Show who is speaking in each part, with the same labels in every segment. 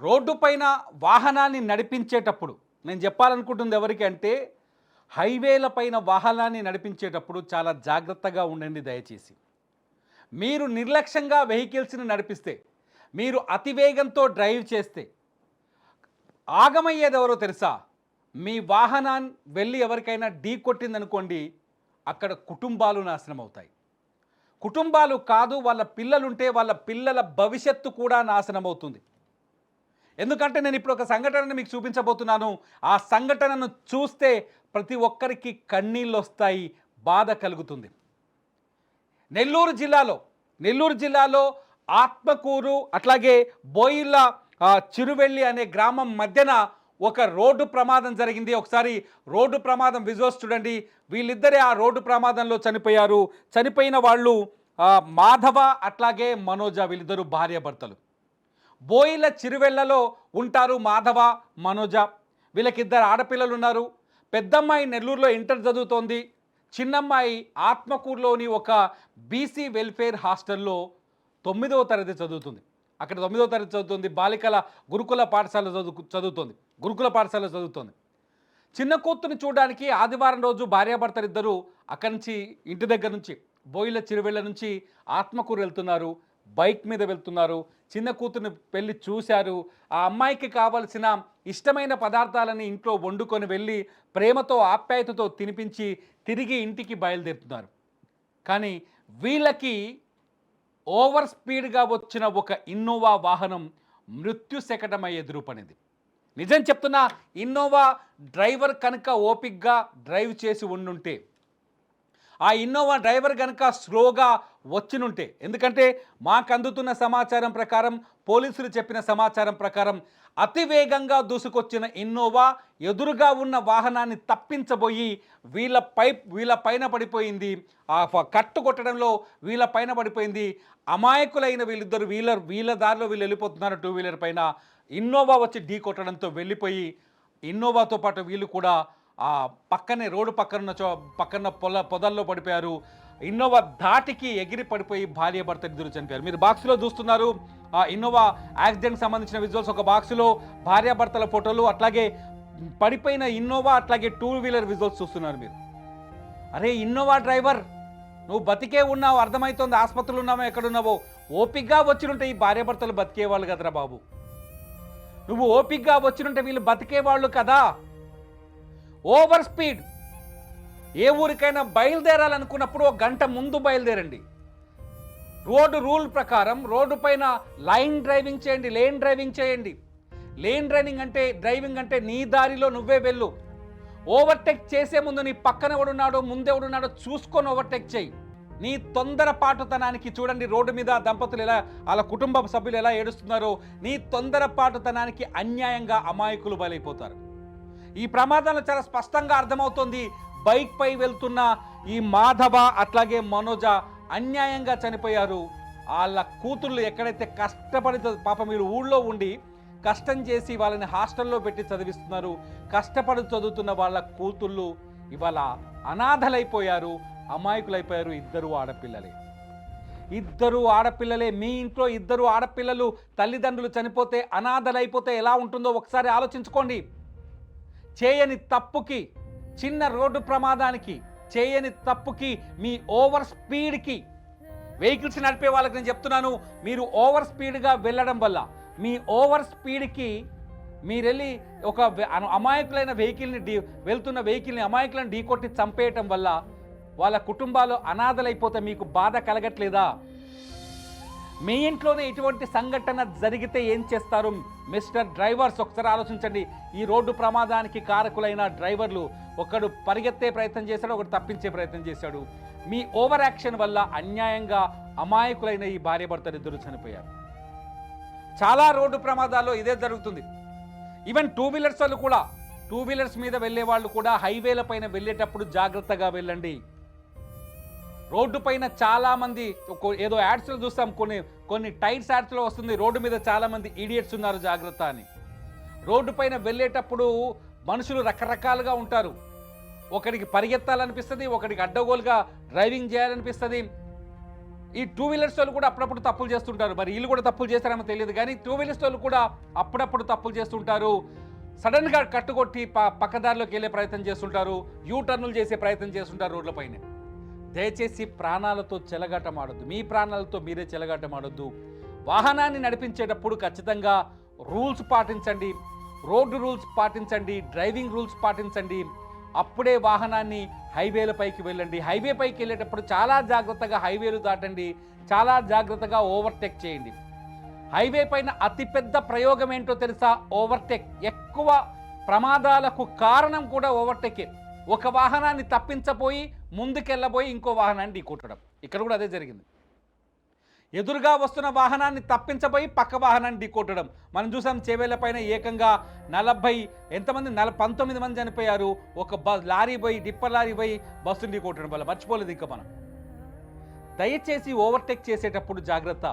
Speaker 1: Road పైన వాహనాన్ని నడిపించేటప్పుడు నేను చెప్పాలనుకుంటుంది ఎవరికి అంటే హైవేల పైన వాహనాన్ని నడిపించేటప్పుడు చాలా జాగ్రత్తగా ఉండండి దయచేసి. మీరు నిర్లక్ష్యంగా వెహికల్స్ని నడిపిస్తే, మీరు అతివేగంతో డ్రైవ్ చేస్తే ఆగమయ్యేది ఎవరో తెలుసా? మీ వాహనాన్ని వెళ్ళి ఎవరికైనా ఢీ కొట్టిందనుకోండి, అక్కడ కుటుంబాలు నాశనం అవుతాయి. కుటుంబాలు కాదు, వాళ్ళ పిల్లలుంటే వాళ్ళ పిల్లల భవిష్యత్తు కూడా నాశనం అవుతుంది. ఎందుకంటే నేను ఇప్పుడు ఒక సంఘటనను మీకు చూపించబోతున్నాను. ఆ సంఘటనను చూస్తే ప్రతి ఒక్కరికి కన్నీళ్ళు వస్తాయి, బాధ కలుగుతుంది. నెల్లూరు జిల్లాలో ఆత్మకూరు అట్లాగే బోయిల చిరువెల్లి అనే గ్రామం మధ్యన ఒక రోడ్డు ప్రమాదం జరిగింది. ఒకసారి రోడ్డు ప్రమాదం విజువల్స్ చూడండి. వీళ్ళిద్దరే ఆ రోడ్డు ప్రమాదంలో చనిపోయారు. చనిపోయిన వాళ్ళు మాధవ అట్లాగే మనోజ, వీళ్ళిద్దరూ భార్యాభర్తలు. బోయిల చిరువెళ్లలో ఉంటారు మాధవ, మనోజ. వీళ్ళకిద్దరు ఆడపిల్లలు ఉన్నారు. పెద్దమ్మాయి నెల్లూరులో ఇంటర్ చదువుతోంది. చిన్నమ్మాయి ఆత్మకూరులోని ఒక బీసీ వెల్ఫేర్ హాస్టల్లో 9వ తరగతి చదువుతుంది. అక్కడ 9వ తరగతి చదువుతుంది. బాలికల గురుకుల పాఠశాల చదువుతోంది. చిన్న కూతుర్ని చూడడానికి ఆదివారం రోజు భార్యాభర్తలు ఇద్దరు అక్కడి నుంచి, ఇంటి దగ్గర నుంచి, బోయిల చిరువెళ్ళ నుంచి ఆత్మకూరు వెళ్తున్నారు. బైక్ మీద వెళ్తున్నారు. చిన్న కూతుర్ని పెళ్ళి చూశారు. ఆ అమ్మాయికి కావలసిన ఇష్టమైన పదార్థాలని ఇంట్లో వండుకొని వెళ్ళి ప్రేమతో ఆప్యాయతతో తినిపించి తిరిగి ఇంటికి బయలుదేరుతున్నారు. కానీ వీళ్ళకి ఓవర్ స్పీడ్గా వచ్చిన ఒక ఇన్నోవా వాహనం మృత్యు శకటమై ఎదురుపడింది. నిజం చెప్తున్నా, ఇన్నోవా డ్రైవర్ కనుక ఓపిక్గా డ్రైవ్ చేసి ఉండుంటే, ఆ ఇన్నోవా డ్రైవర్ కనుక స్లోగా వచ్చినుంటే, ఎందుకంటే మాకు అందుతున్న సమాచారం ప్రకారం, పోలీసులు చెప్పిన సమాచారం ప్రకారం అతివేగంగా దూసుకొచ్చిన ఇన్నోవా ఎదురుగా ఉన్న వాహనాన్ని తప్పించబోయి వీళ్ళ పైన పడిపోయింది. ఆ కట్టు కొట్టడంలో వీళ్ళ పైన పడిపోయింది. అమాయకులైన వీళ్ళిద్దరు వీళ్ళ దారిలో వీళ్ళు వెళ్ళిపోతున్నారు. 2 వీలర్ పైన ఇన్నోవా వచ్చి ఢీ కొట్టడంతో వెళ్ళిపోయి, ఇన్నోవాతో పాటు వీళ్ళు కూడా ఆ పక్కనే రోడ్డు పక్కన పొదల్లో పడిపోయారు. ఇన్నోవా ధాటికి ఎగిరి పడిపోయి భార్యాభర్త ఇద్దరు చనిపోయారు. మీరు బాక్స్లో చూస్తున్నారు ఆ ఇన్నోవా యాక్సిడెంట్ సంబంధించిన విజువల్స్. ఒక బాక్సులో భార్యాభర్తల ఫోటోలు, అట్లాగే పడిపోయిన ఇన్నోవా, అట్లాగే 2 వీలర్ విజువల్స్ చూస్తున్నారు మీరు. అరే ఇన్నోవా డ్రైవర్, నువ్వు బతికే ఉన్నావు, అర్థమవుతోంది. ఆసుపత్రులు ఉన్నావో ఎక్కడున్నావో. ఓపిక్గా వచ్చినుంటే ఈ భార్యాభర్తలు బతికేవాళ్ళు కదరా బాబు. నువ్వు ఓపిక్గా వచ్చినుంటే వీళ్ళు బతికేవాళ్ళు కదా. Over speed. ఏ ఊరికైనా బయలుదేరాలనుకున్నప్పుడు 1 గంట ముందు బయలుదేరండి. రోడ్డు రూల్ ప్రకారం రోడ్డు పైన లైన్ డ్రైవింగ్ చేయండి, లేన్ డ్రైవింగ్ అంటే నీ దారిలో నువ్వే వెళ్ళు. ఓవర్టేక్ చేసే ముందు నీ పక్కన ఎవడున్నాడో ముందెవడున్నాడో చూసుకొని ఓవర్టేక్ చేయి. నీ తొందరపాటుతనానికి చూడండి, రోడ్డు మీద దంపతులు ఎలా, వాళ్ళ కుటుంబ సభ్యులు ఎలా ఏడుస్తున్నారో. నీ తొందరపాటుతనానికి అన్యాయంగా అమాయకులు బలైపోతారు. ఈ ప్రమాదంలో చాలా స్పష్టంగా అర్థమవుతోంది. బైక్ పై వెళ్తున్న ఈ మాధవ అట్లాగే మనోజ అన్యాయంగా చనిపోయారు. వాళ్ళ కూతుర్లు ఎక్కడైతే కష్టపడి, పాప మీరు ఊళ్ళో ఉండి కష్టం చేసి వాళ్ళని హాస్టల్లో పెట్టి చదివిస్తున్నారు. కష్టపడి చదువుతున్న వాళ్ళ కూతుళ్ళు ఇవాళ అనాథలైపోయారు, అమాయకులైపోయారు. ఇద్దరు ఆడపిల్లలే. మీ ఇంట్లో 2 ఆడపిల్లలు తల్లిదండ్రులు చనిపోతే, అనాథలైపోతే ఎలా ఉంటుందో ఒకసారి ఆలోచించుకోండి. చేయని తప్పుకి, చిన్న రోడ్డు ప్రమాదానికి, చేయని తప్పుకి, మీ ఓవర్ స్పీడ్కి, వెహికల్స్ నడిపే వాళ్ళకి నేను చెప్తున్నాను, మీరు ఓవర్ స్పీడ్గా వెళ్ళడం వల్ల, మీ ఓవర్ స్పీడ్కి మీరు వెళ్ళి ఒక అమాయకులైన వెళ్తున్న వెహికల్ని అమాయకులను ఢీకొట్టి చంపేయటం వల్ల వాళ్ళ కుటుంబాలు అనాథలైపోతే మీకు బాధ కలగట్లేదా? మీ ఇంట్లోనే ఇటువంటి సంఘటన జరిగితే ఏం చేస్తారు మిస్టర్ డ్రైవర్స్? ఒకసారి ఆలోచించండి. ఈ రోడ్డు ప్రమాదానికి కారకులైన డ్రైవర్లు, ఒకడు పరిగెత్తే ప్రయత్నం చేశాడు, ఒకడు తప్పించే ప్రయత్నం చేశాడు. మీ ఓవర్ యాక్షన్ వల్ల అన్యాయంగా అమాయకులైన ఈ భార్యాభర్తలు ఇద్దరు చనిపోయారు. చాలా రోడ్డు ప్రమాదాల్లో ఇదే జరుగుతుంది. ఈవెన్ 2 వీలర్స్ వాళ్ళు కూడా, 2 వీలర్స్ మీద వెళ్ళే వాళ్ళు కూడా హైవేల పైన వెళ్ళేటప్పుడు జాగ్రత్తగా వెళ్ళండి. రోడ్డు పైన చాలామంది, ఏదో యాడ్స్లో చూస్తాం, కొన్ని టైట్స్ యాడ్స్లో వస్తుంది, రోడ్డు మీద చాలామంది ఈడియట్స్ ఉన్నారు జాగ్రత్త అని. రోడ్డు పైన వెళ్ళేటప్పుడు మనుషులు రకరకాలుగా ఉంటారు. ఒకడికి పరిగెత్తాలనిపిస్తుంది, ఒకడికి అడ్డగోలుగా డ్రైవింగ్ చేయాలనిపిస్తుంది. ఈ టూ వీలర్స్ వాళ్ళు కూడా అప్పుడప్పుడు తప్పులు చేస్తుంటారు. మరి వీళ్ళు కూడా తప్పులు చేస్తారేమో తెలియదు కానీ టూ వీలర్స్ వాళ్ళు కూడా అప్పుడప్పుడు తప్పులు చేస్తుంటారు. సడన్గా కట్టుకొట్టి పక్కదారిలోకి వెళ్ళే ప్రయత్నం చేస్తుంటారు, యూ టర్నులు చేసే ప్రయత్నం చేస్తుంటారు రోడ్లపైన. దయచేసి ప్రాణాలతో చెలగాటమాడొద్దు, మీ ప్రాణాలతో మీరే చెలగాటమాడొద్దు. వాహనాన్ని నడిపించేటప్పుడు ఖచ్చితంగా రూల్స్ పాటించండి, రోడ్డు రూల్స్ పాటించండి, డ్రైవింగ్ రూల్స్ పాటించండి. అప్పుడే వాహనాన్ని హైవేలపైకి వెళ్ళండి. హైవే పైకి వెళ్ళేటప్పుడు చాలా జాగ్రత్తగా హైవేలు దాటండి, చాలా జాగ్రత్తగా ఓవర్టేక్ చేయండి. హైవే పైన అతిపెద్ద ప్రయోగం ఏంటో తెలుసా? ఓవర్టేక్. ఎక్కువ ప్రమాదాలకు కారణం కూడా ఓవర్టేకే. ఒక వాహనాన్ని తప్పించబోయి ముందుకెళ్ళబోయి ఇంకో వాహనాన్ని ఢీకొట్టడం. ఇక్కడ కూడా అదే జరిగింది. ఎదురుగా వస్తున్న వాహనాన్ని తప్పించబోయి పక్క వాహనాన్ని ఢీకొట్టడం. మనం చూసాం చేవేళ్ల పైన ఏకంగా 19 మంది చనిపోయారు. ఒక లారీ పోయి, డిప్పర్ లారీ పోయి బస్సుని ఢీకొట్టడం వల్ల. మర్చిపోలేదు ఇంకా మనం. దయచేసి ఓవర్టేక్ చేసేటప్పుడు జాగ్రత్త.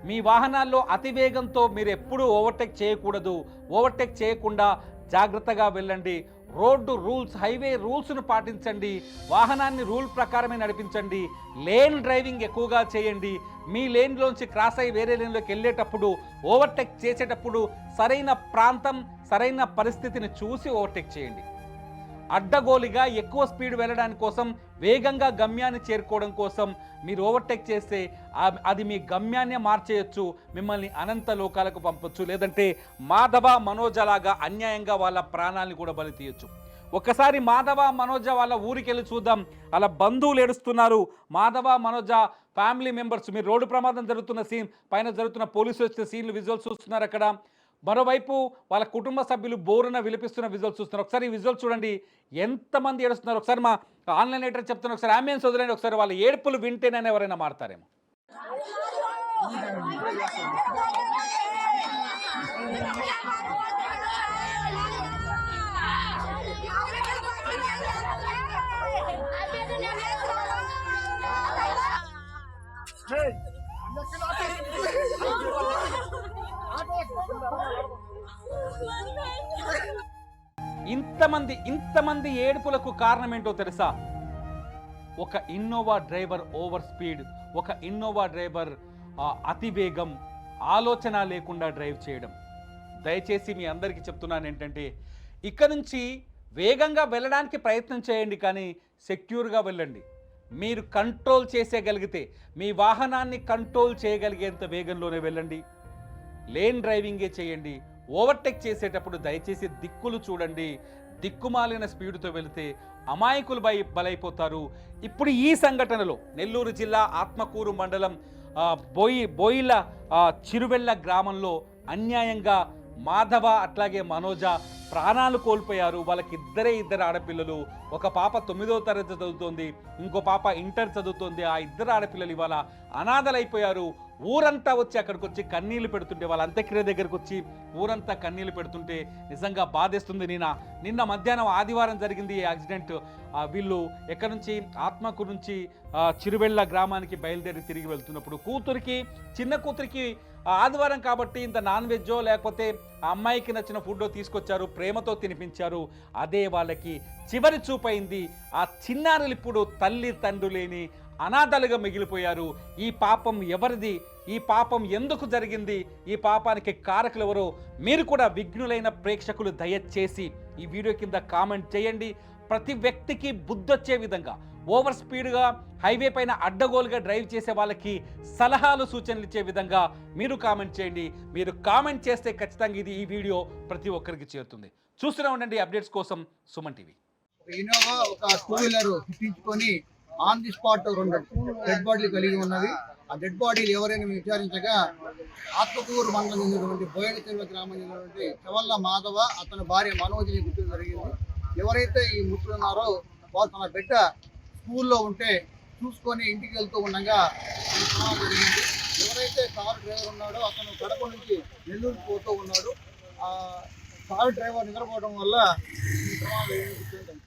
Speaker 1: మీ వాహనాల్లో అతివేగంతో మీరు ఎప్పుడూ ఓవర్టేక్ చేయకూడదు. ఓవర్టేక్ చేయకుండా జాగ్రత్తగా వెళ్ళండి. రోడ్డు రూల్స్, హైవే రూల్స్ను పాటించండి. వాహనాన్ని రూల్ ప్రకారమే నడిపించండి. లేన్ డ్రైవింగ్ ఎక్కువగా చేయండి. మీ లేన్లోంచి క్రాస్ అయ్యి వేరే లేన్లోకి వెళ్ళేటప్పుడు, ఓవర్టేక్ చేసేటప్పుడు సరైన ప్రాంతం, సరైన పరిస్థితిని చూసి ఓవర్టేక్ చేయండి. అడ్డగోలిగా ఎక్కువ స్పీడ్ వెళ్ళడానికి కోసం, వేగంగా గమ్యాన్ని చేరుకోవడం కోసం మీరు ఓవర్టేక్ చేస్తే అది మీ గమ్యాన్ని మార్చేయచ్చు, మిమ్మల్ని అనంత లోకాలకు పంపొచ్చు. లేదంటే మాధవ మనోజలాగా అన్యాయంగా వాళ్ళ ప్రాణాలను కూడా బలి తీయొచ్చు. ఒక్కసారి మాధవ మనోజ వాళ్ళ ఊరికి వెళ్ళి చూద్దాం. అలా బంధువులు ఏడుస్తున్నారు. మాధవ మనోజ ఫ్యామిలీ మెంబర్స్, మీరు రోడ్డు ప్రమాదం జరుగుతున్న సీన్ పైన జరుగుతున్న పోలీసులు వచ్చే సీన్లు విజువల్స్ చూస్తున్నారు అక్కడ. మరోవైపు వాళ్ళ కుటుంబ సభ్యులు బోరున విలిపిస్తున్న విజువల్స్ చూస్తున్నారు. ఒకసారి ఈ విజువల్స్ చూడండి, ఎంతమంది ఏడుస్తున్నారు. ఒకసారి మా ఆన్లైన్ ఎడిటర్ చెప్తున్నారు, ఒకసారి అంబియన్స్ వదిలేండి. ఒకసారి వాళ్ళ ఏడుపులు వింటేనైనా ఎవరైనా మారుతారేమో. ఇంతమంది ఏడుపులకు కారణం ఏంటో తెలుసా? ఒక ఇన్నోవా డ్రైవర్ ఓవర్ స్పీడ్, ఒక ఇన్నోవా డ్రైవర్ అతివేగం, ఆలోచన లేకుండా డ్రైవ్ చేయడం. దయచేసి మీ అందరికీ చెప్తున్నాను ఏంటంటే, ఇక్కడ నుంచి వేగంగా వెళ్ళడానికి ప్రయత్నం చేయండి, కానీ సెక్యూర్గా వెళ్ళండి. మీరు కంట్రోల్ చేసేయగలిగితే, మీ వాహనాన్ని కంట్రోల్ చేయగలిగేంత వేగంలోనే వెళ్ళండి. లేన్ డ్రైవింగే చేయండి. ఓవర్టేక్ చేసేటప్పుడు దయచేసి దిక్కులు చూడండి. దిక్కుమాలిన స్పీడ్తో వెళితే అమాయకులు బలైపోతారు. ఇప్పుడు ఈ సంఘటనలో నెల్లూరు జిల్లా ఆత్మకూరు మండలం బోయిల చిరువెళ్ళ గ్రామంలో అన్యాయంగా మాధవ అట్లాగే మనోజ ప్రాణాలు కోల్పోయారు. వాళ్ళకి ఇద్దరు ఆడపిల్లలు. ఒక పాప 9వ తరగతి చదువుతోంది, ఇంకో పాప ఇంటర్ చదువుతోంది. ఆ ఇద్దరు ఆడపిల్లలు ఇవాళ అనాథలైపోయారు. ఊరంతా వచ్చి అక్కడికి వచ్చి కన్నీళ్లు పెడుతుంటే, వాళ్ళ అంత్యక్రియ దగ్గరకు వచ్చి ఊరంతా కన్నీళ్లు పెడుతుంటే నిజంగా బాధేస్తుంది. నిన్న మధ్యాహ్నం ఆదివారం జరిగింది ఈ యాక్సిడెంట్. వీళ్ళు ఎక్కడి నుంచి, ఆత్మకూరు నుంచి చిరువెళ్ళ గ్రామానికి బయలుదేరి తిరిగి వెళ్తున్నప్పుడు చిన్న కూతురికి ఆదివారం కాబట్టి ఇంత నాన్ వెజ్జో లేకపోతే ఆ అమ్మాయికి నచ్చిన ఫుడ్డో తీసుకొచ్చారు, ప్రేమతో తినిపించారు. అదే వాళ్ళకి చివరి చూపైంది. ఆ చిన్నారులు ఇప్పుడు తల్లి తండ్రి లేని అనాథలుగా మిగిలిపోయారు. ఈ పాపం ఎవరిది? ఈ పాపం ఎందుకు జరిగింది? ఈ పాపానికి కారకులు ఎవరో మీరు కూడా విఘ్నులైన ప్రేక్షకులు దయచేసి ఈ వీడియో కింద కామెంట్ చేయండి. ప్రతి వ్యక్తికి బుద్ధొచ్చే విధంగా, ఓవర్ స్పీడ్గా హైవే పైన అడ్డగోలుగా డ్రైవ్ చేసే వాళ్ళకి సలహాలు సూచనలు ఇచ్చే విధంగా మీరు కామెంట్ చేయండి. మీరు కామెంట్ చేస్తే ఖచ్చితంగా ఈ వీడియో ప్రతి ఒక్కరికి చేరుతుంది. చూస్తూనే ఉండండి అప్డేట్స్ కోసం సుమన్ టీవీ.
Speaker 2: ఇన్నోవా ఒక 2 వీలర్ హిట్టించుకొని ఆన్ ది స్పాట్ 2 డెడ్ బాడీలు కలిగి ఉన్నది. ఆ డెడ్ బాడీలు ఎవరైనా విచారించగా ఆత్మకూరు మండలం చెందినటువంటి బోయల చెరువు గ్రామం చెందినటువంటి చవల్ల మాధవ, అతని భార్య మనోజిని గుర్తించడం జరిగింది. ఎవరైతే ఈ మృతులు ఉన్నారో వారు తన బిడ్డ స్కూల్లో ఉంటే చూసుకొని ఇంటికి వెళ్తూ ఉండగా ఈ ప్రమాదం జరిగింది. ఎవరైతే కారు డ్రైవర్ ఉన్నాడో అతను కడప నుంచి నెల్లూరుకు పోతూ ఉన్నాడు. ఆ కారు డ్రైవర్ నిద్రపోవడం వల్ల ఈ ప్రమాదం జరిగింది.